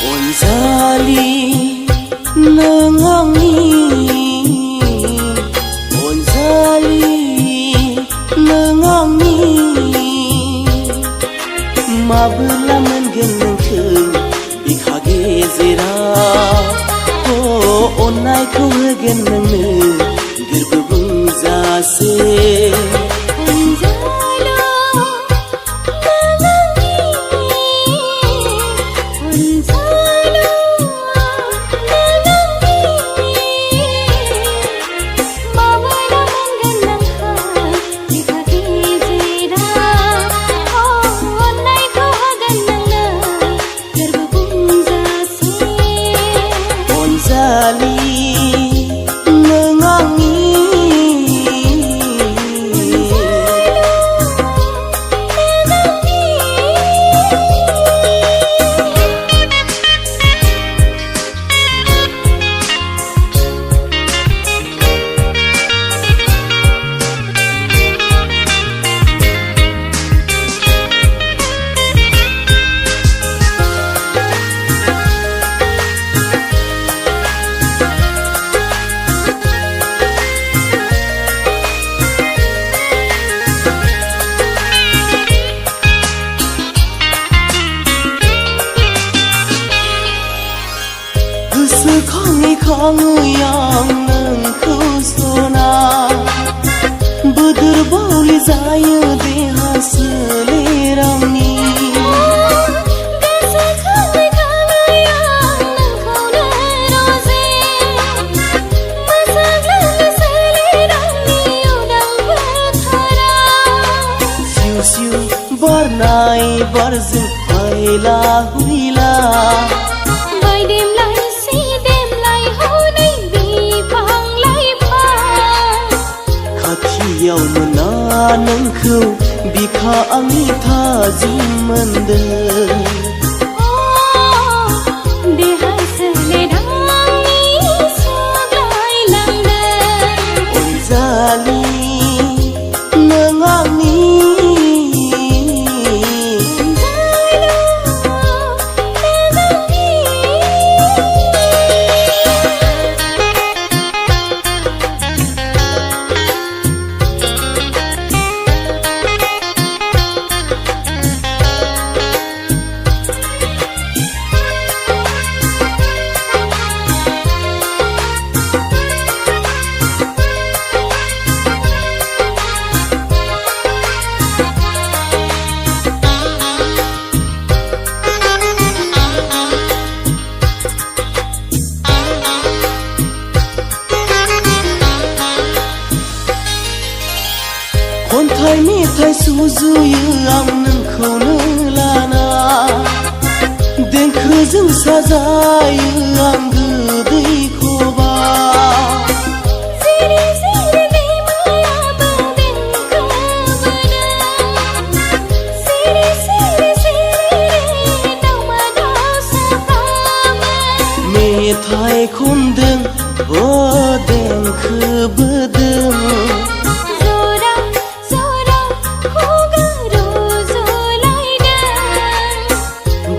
Onzali nengangi, Onzali nengangi, mabla mengen nengke bikha gezeraw, oh onai ko hegen nengne gerbung jase. Yang nengku sona budur bauli zaya deha seleramni desa khalai khalai yang nengku neroze masagla seleramni udang berthara siu siu barnai barzin haila huila baidem lai yaw mena nengkau bikha angi thazim mendel dehai seledangni saglai langdel onzali nengangi Kontai metai suzuyo ang nengkauno lana Denkhoजों sajayo ang goदै khoba Siri siri bimayaबो देंखो बोदों Siri siri siri दाउमा दाउसाफ्राबो मेथाइ खनदों देंखो बोदों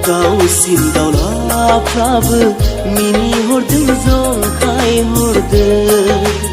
दाउसिन दाउलाफ्राबो मिनि हरदों जंखाय हरदों